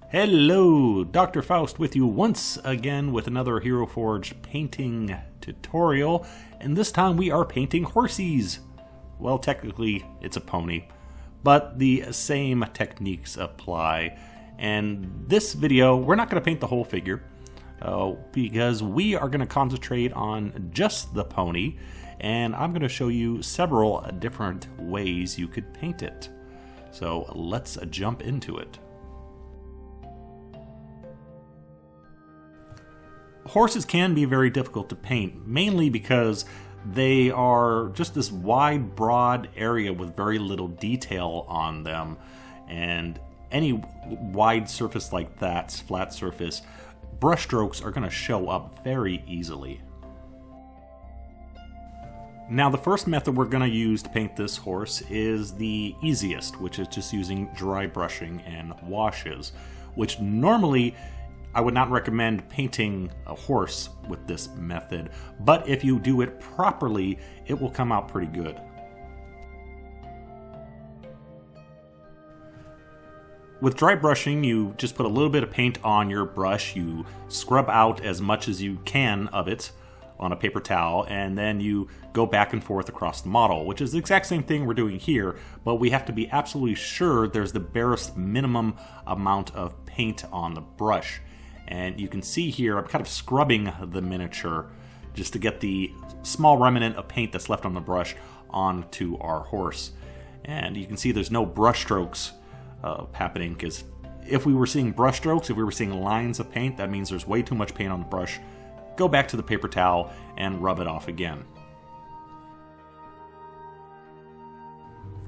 Hello, Dr. Faust with you once again with another Heroforge painting tutorial, and this time we are painting horsies. Well, technically it's a pony, but the same techniques apply. And this video, we're not going to paint the whole figure, because we are going to concentrate on just the pony, and I'm going to show you several different ways you could paint it. So let's jump into it. Horses can be very difficult to paint, mainly because they are just this wide, broad area with very little detail on them. And any wide surface like that, flat surface, brush strokes are going to show up very easily. Now, the first method we're going to use to paint this horse is the easiest, which is just using dry brushing and washes, which normally I would not recommend painting a horse with this method, but if you do it properly, it will come out pretty good. With dry brushing, you just put a little bit of paint on your brush, you scrub out as much as you can of it on a paper towel, and then you go back and forth across the model, which is the exact same thing we're doing here, but we have to be absolutely sure there's the barest minimum amount of paint on the brush. And you can see here, I'm kind of scrubbing the miniature just to get the small remnant of paint that's left on the brush onto our horse. And you can see there's no brush strokes happening, because if we were seeing brush strokes, if we were seeing lines of paint, that means there's way too much paint on the brush. Go back to the paper towel and rub it off again.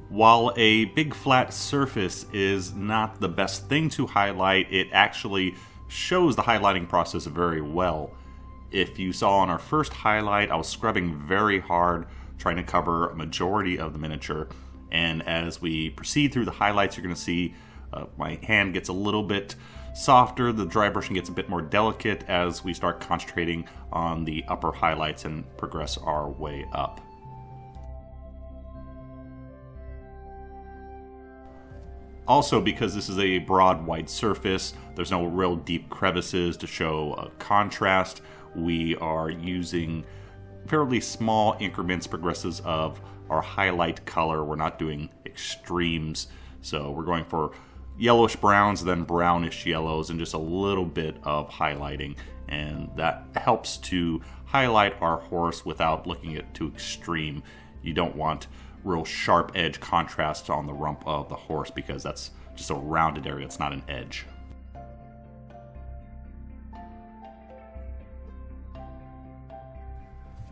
While a big flat surface is not the best thing to highlight, it actually shows the highlighting process very well. If you saw on our first highlight, I was scrubbing very hard, trying to cover a majority of the miniature. And as we proceed through the highlights, you're going to see my hand gets a little bit softer, the dry brushing gets a bit more delicate as we start concentrating on the upper highlights and progress our way up. Also, because this is a broad, wide surface, there's no real deep crevices to show a contrast. We are using fairly small increments, progressives of our highlight color. We're not doing extremes, so we're going for yellowish browns, then brownish yellows, and just a little bit of highlighting. And that helps to highlight our horse without looking at too extreme. You don't want real sharp edge contrast on the rump of the horse, because that's just a rounded area, it's not an edge.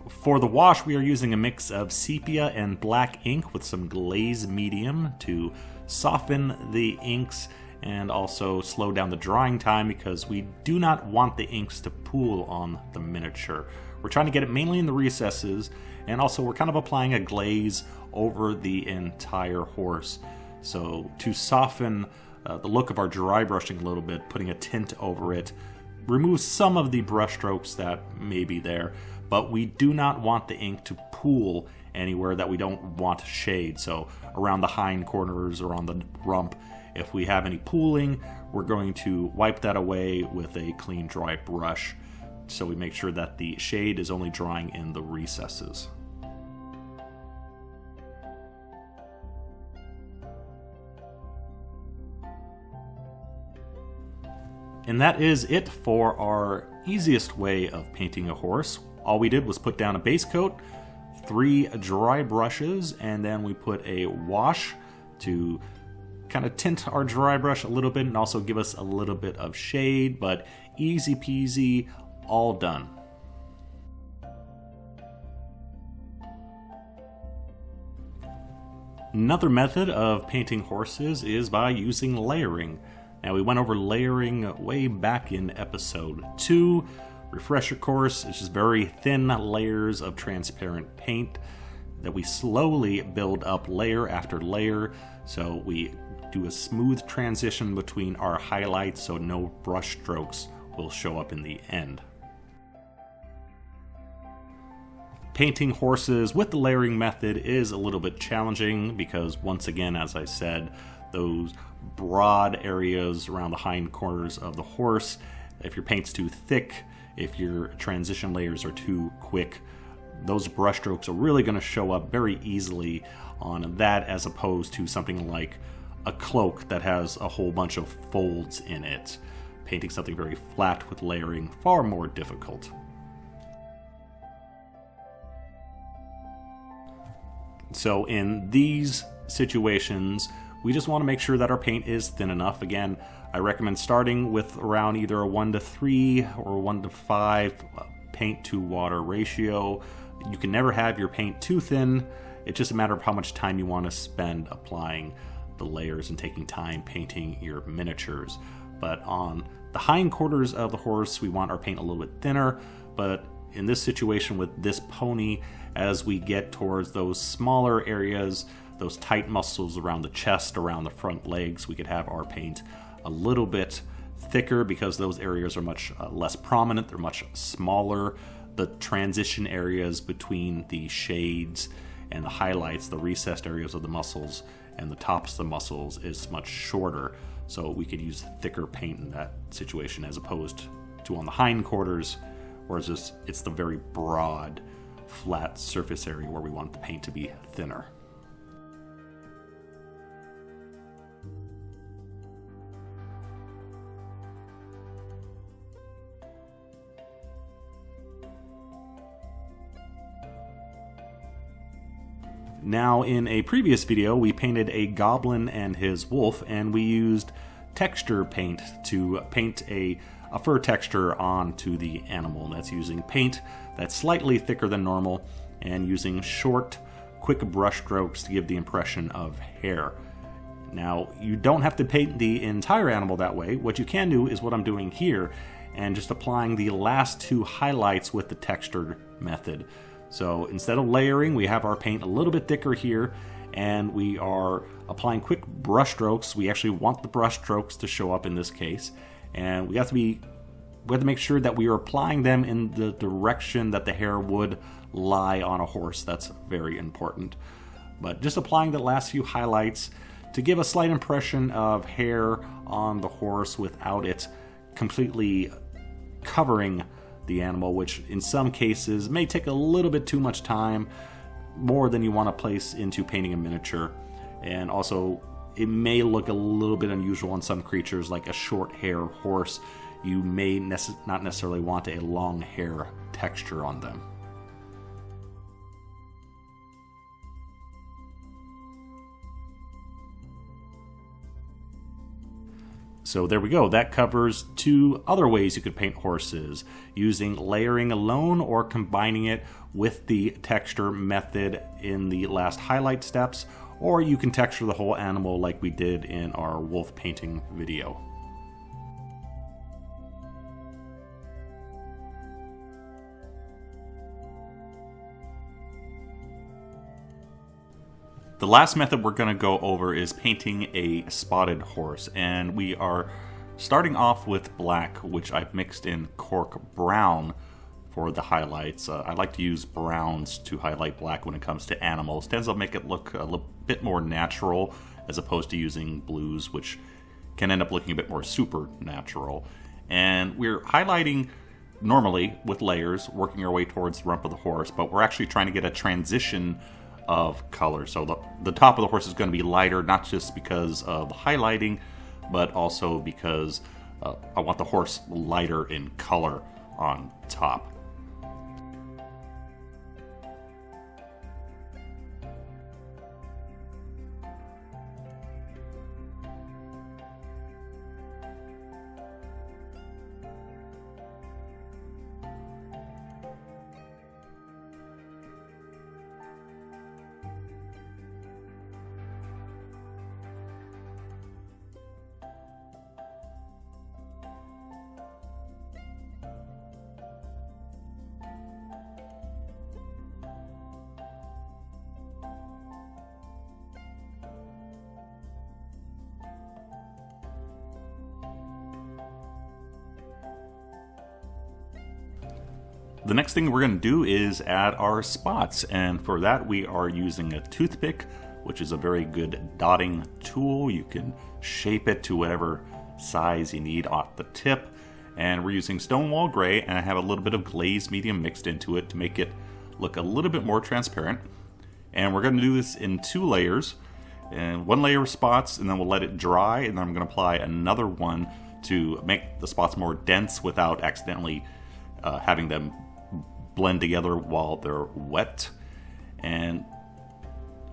For the wash, we are using a mix of sepia and black ink with some glaze medium to soften the inks and also slow down the drying time, because we do not want the inks to pool on the miniature. We're trying to get it mainly in the recesses, and also we're kind of applying a glaze over the entire horse. So to soften the look of our dry brushing a little bit, putting a tint over it removes some of the brush strokes that may be there, but we do not want the ink to pool anywhere that we don't want shade. So around the hind corners or on the rump, if we have any pooling, we're going to wipe that away with a clean dry brush, so we make sure that the shade is only drying in the recesses. And that is it for our easiest way of painting a horse. All we did was put down a base coat, 3 dry brushes, and then we put a wash to kind of tint our dry brush a little bit and also give us a little bit of shade, but easy peasy, all done. Another method of painting horses is by using layering. Now, we went over layering way back in episode 2. Refresher course, it's just very thin layers of transparent paint that we slowly build up layer after layer, so we do a smooth transition between our highlights so no brush strokes will show up in the end. Painting horses with the layering method is a little bit challenging because, once again, as I said, those broad areas around the hind corners of the horse, if your paint's too thick, if your transition layers are too quick, those brush strokes are really going to show up very easily on that, as opposed to something like a cloak that has a whole bunch of folds in it. Painting something very flat with layering, far more difficult. So in these situations, we just want to make sure that our paint is thin enough. Again, I recommend starting with around either a 1:3 or 1:5 paint to water ratio. You can never have your paint too thin. It's just a matter of how much time you want to spend applying the layers and taking time painting your miniatures. But on the hindquarters of the horse, we want our paint a little bit thinner. But in this situation with this pony, as we get towards those smaller areas, those tight muscles around the chest, around the front legs, we could have our paint a little bit thicker because those areas are much less prominent, they're much smaller. The transition areas between the shades and the highlights, the recessed areas of the muscles and the tops of the muscles, is much shorter. So we could use thicker paint in that situation as opposed to on the hindquarters, whereas it's the very broad, flat surface area where we want the paint to be thinner. Now, in a previous video, we painted a goblin and his wolf, and we used texture paint to paint a fur texture onto the animal. That's using paint that's slightly thicker than normal and using short, quick brush strokes to give the impression of hair. Now, you don't have to paint the entire animal that way. What you can do is what I'm doing here, and just applying the last two highlights with the textured method. So instead of layering, we have our paint a little bit thicker here, and we are applying quick brush strokes. We actually want the brush strokes to show up in this case, and we have to make sure that we are applying them in the direction that the hair would lie on a horse. That's very important. But just applying the last few highlights to give a slight impression of hair on the horse without it completely covering the animal, which in some cases may take a little bit too much time, more than you want to place into painting a miniature. And also, it may look a little bit unusual on some creatures, like a short hair horse. You may not necessarily want a long hair texture on them. So there we go. That covers two other ways you could paint horses, using layering alone or combining it with the texture method in the last highlight steps, or you can texture the whole animal like we did in our wolf painting video. The last method we're going to go over is painting a spotted horse, and we are starting off with black, which I've mixed in Cork brown for the highlights. I like to use browns to highlight black when it comes to animals. It tends to make it look a little bit more natural as opposed to using blues, which can end up looking a bit more supernatural. And we're highlighting normally with layers, working our way towards the rump of the horse, but we're actually trying to get a transition of color. So the top of the horse is going to be lighter, not just because of the highlighting, but also because I want the horse lighter in color on top. The next thing we're going to do is add our spots, and for that we are using a toothpick, which is a very good dotting tool. You can shape it to whatever size you need off the tip. And we're using Stonewall gray, and I have a little bit of glazed medium mixed into it to make it look a little bit more transparent. And we're going to do this in 2 layers, and 1 layer of spots, and then we'll let it dry, and then I'm going to apply another one to make the spots more dense without accidentally having them blend together while they're wet. And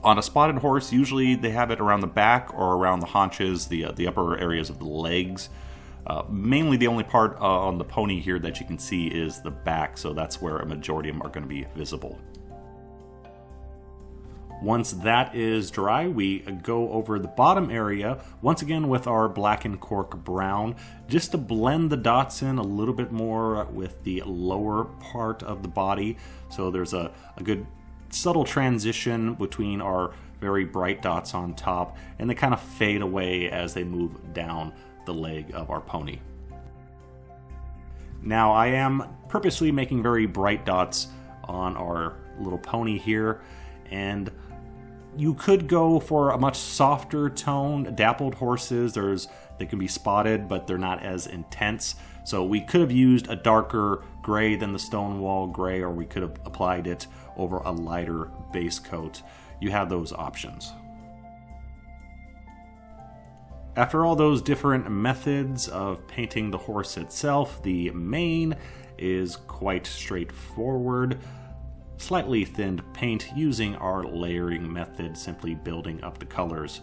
on a spotted horse, usually they have it around the back or around the haunches, the upper areas of the legs. Mainly the only part on the pony here that you can see is the back, so that's where a majority of them are going to be visible. Once that is dry, we go over the bottom area, once again with our black and cork brown, just to blend the dots in a little bit more with the lower part of the body. So there's a good subtle transition between our very bright dots on top, and they kind of fade away as they move down the leg of our pony. Now I am purposely making very bright dots on our little pony here, and you could go for a much softer tone. Dappled horses, they can be spotted, but they're not as intense. So we could have used a darker gray than the Stonewall gray, or we could have applied it over a lighter base coat. You have those options. After all those different methods of painting the horse itself, the mane is quite straightforward. Slightly thinned paint using our layering method, simply building up the colors.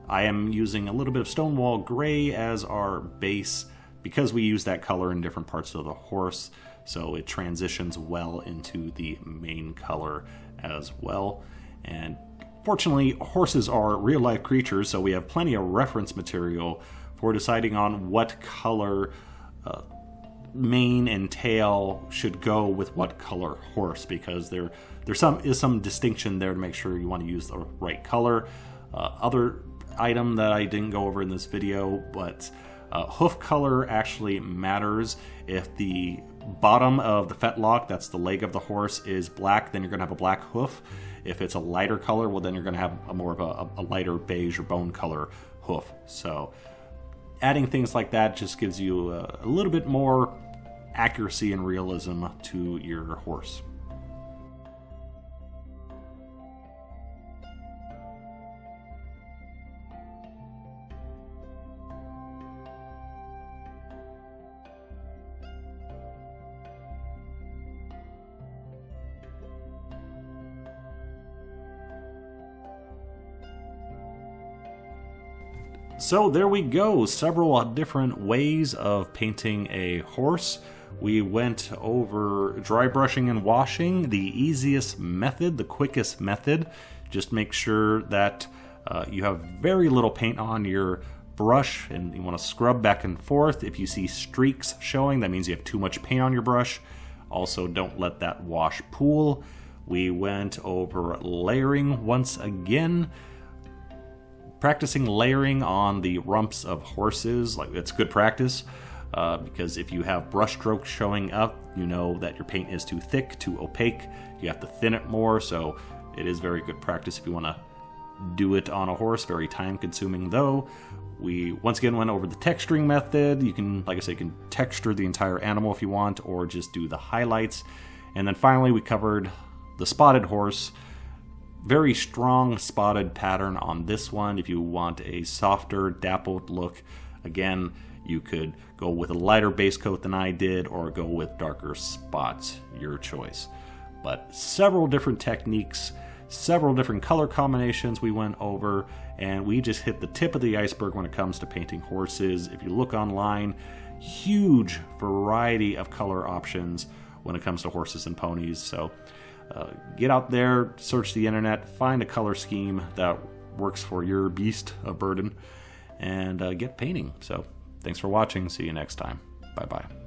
I am using a little bit of Stonewall gray as our base because we use that color in different parts of the horse, so it transitions well into the main color as well. And fortunately, horses are real-life creatures, so we have plenty of reference material for deciding on what color mane and tail should go with what color horse, because there is some distinction there to make sure you want to use the right color. Other item that I didn't go over in this video, but hoof color actually matters. If the bottom of the fetlock, that's the leg of the horse, is black, then you're going to have a black hoof. If it's a lighter color, well, then you're going to have a more of a lighter beige or bone color hoof. So adding things like that just gives you a little bit more accuracy and realism to your horse. So there we go, several different ways of painting a horse. We went over dry brushing and washing, the easiest method, the quickest method. Just make sure that you have very little paint on your brush and you want to scrub back and forth. If you see streaks showing, that means you have too much paint on your brush. Also, don't let that wash pool. We went over layering once again. Practicing layering on the rumps of horses, it's good practice, because if you have brush strokes showing up, you know that your paint is too thick, too opaque. You have to thin it more, so it is very good practice if you want to do it on a horse. Very time consuming though. We once again went over the texturing method. You can, like I say, you can texture the entire animal if you want, or just do the highlights. And then finally we covered the spotted horse. Very strong spotted pattern on this one. If you want a softer dappled look, again, you could go with a lighter base coat than I did, or go with darker spots, your choice. But several different techniques, several different color combinations we went over, and we just hit the tip of the iceberg when it comes to painting horses. If you look online, huge variety of color options when it comes to horses and ponies. So get out there, search the internet, find a color scheme that works for your beast of burden, and get painting. So thanks for watching. See you next time. Bye-bye.